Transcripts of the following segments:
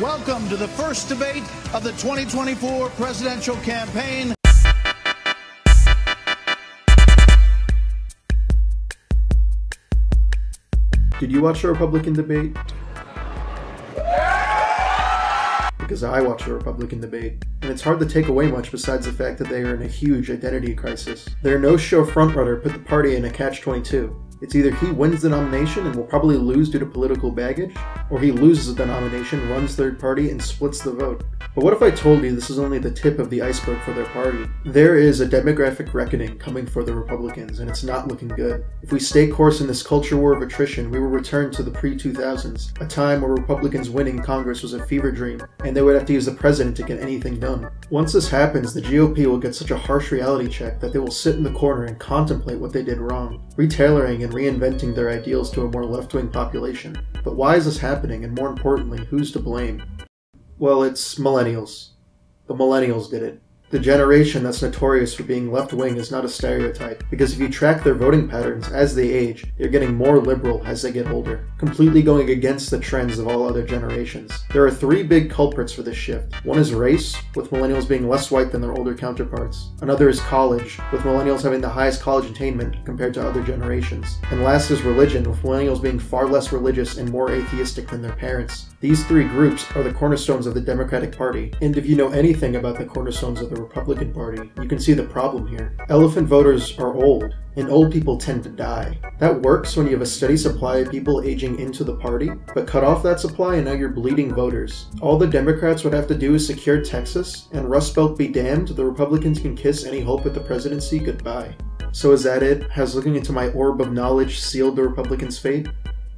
Welcome to the first debate of the 2024 presidential campaign. Did you watch the Republican debate? Because I watched the Republican debate, and it's hard to take away much besides the fact that they are in a huge identity crisis. Their no-show frontrunner put the party in a catch-22. It's either he wins the nomination and will probably lose due to political baggage, or he loses the nomination, runs third party, and splits the vote. But what if I told you this is only the tip of the iceberg for their party? There is a demographic reckoning coming for the Republicans, and it's not looking good. If we stay course in this culture war of attrition, we will return to the pre-2000s, a time where Republicans winning Congress was a fever dream, and they would have to use the president to get anything done. Once this happens, the GOP will get such a harsh reality check that they will sit in the corner and contemplate what they did wrong, retailoring and reinventing their ideals to a more left-wing population. But why is this happening, and more importantly, who's to blame? Well, it's millennials. The millennials did it. The generation that's notorious for being left-wing is not a stereotype, because if you track their voting patterns as they age, they're getting more liberal as they get older, completely going against the trends of all other generations. There are three big culprits for this shift. One is race, with millennials being less white than their older counterparts. Another is college, with millennials having the highest college attainment compared to other generations. And last is religion, with millennials being far less religious and more atheistic than their parents. These three groups are the cornerstones of the Democratic Party, and if you know anything about the cornerstones of the Republican Party, you can see the problem here. Elephant voters are old, and old people tend to die. That works when you have a steady supply of people aging into the party, but cut off that supply and now you're bleeding voters. All the Democrats would have to do is secure Texas, and Rust Belt be damned, the Republicans can kiss any hope at the presidency goodbye. So is that it? Has looking into my orb of knowledge sealed the Republicans' fate?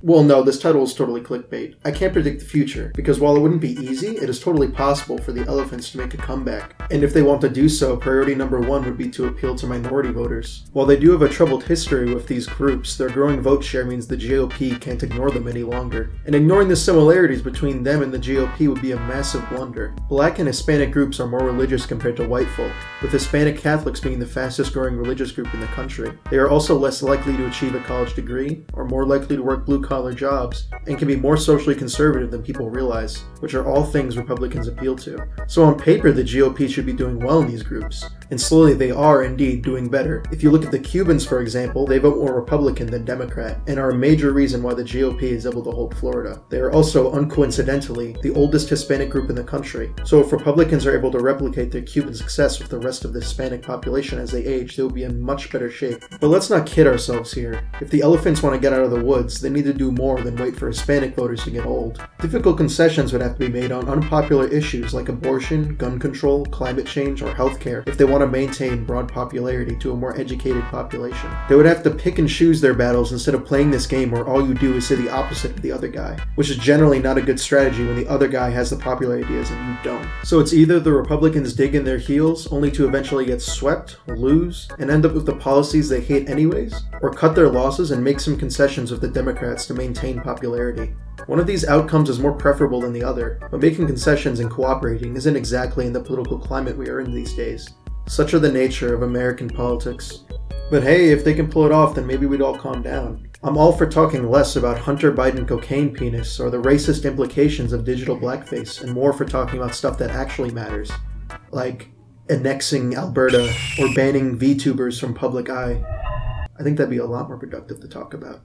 Well, no, this title is totally clickbait. I can't predict the future, because while it wouldn't be easy, it is totally possible for the elephants to make a comeback. And if they want to do so, priority number one would be to appeal to minority voters. While they do have a troubled history with these groups, their growing vote share means the GOP can't ignore them any longer. And ignoring the similarities between them and the GOP would be a massive blunder. Black and Hispanic groups are more religious compared to white folk, with Hispanic Catholics being the fastest growing religious group in the country. They are also less likely to achieve a college degree, or more likely to work blue-collar jobs, and can be more socially conservative than people realize, which are all things Republicans appeal to. So on paper, the GOP should be doing well in these groups, and slowly they are indeed doing better. If you look at the Cubans, for example, they vote more Republican than Democrat, and are a major reason why the GOP is able to hold Florida. They are also, uncoincidentally, the oldest Hispanic group in the country, so if Republicans are able to replicate their Cuban success with the rest of the Hispanic population as they age, they will be in much better shape. But let's not kid ourselves here. If the elephants want to get out of the woods, they need to do more than wait for Hispanic voters to get old. Difficult concessions would have to be made on unpopular issues like abortion, gun control, climate change, or healthcare if they want to maintain broad popularity to a more educated population. They would have to pick and choose their battles instead of playing this game where all you do is say the opposite of the other guy, which is generally not a good strategy when the other guy has the popular ideas and you don't. So it's either the Republicans dig in their heels only to eventually get swept, lose, and end up with the policies they hate anyways, or cut their losses and make some concessions with the Democrats to maintain popularity. One of these outcomes is more preferable than the other, but making concessions and cooperating isn't exactly in the political climate we are in these days. Such are the nature of American politics. But hey, if they can pull it off, then maybe we'd all calm down. I'm all for talking less about Hunter Biden cocaine penis or the racist implications of digital blackface, and more for talking about stuff that actually matters, like annexing Alberta or banning VTubers from public eye. I think that'd be a lot more productive to talk about.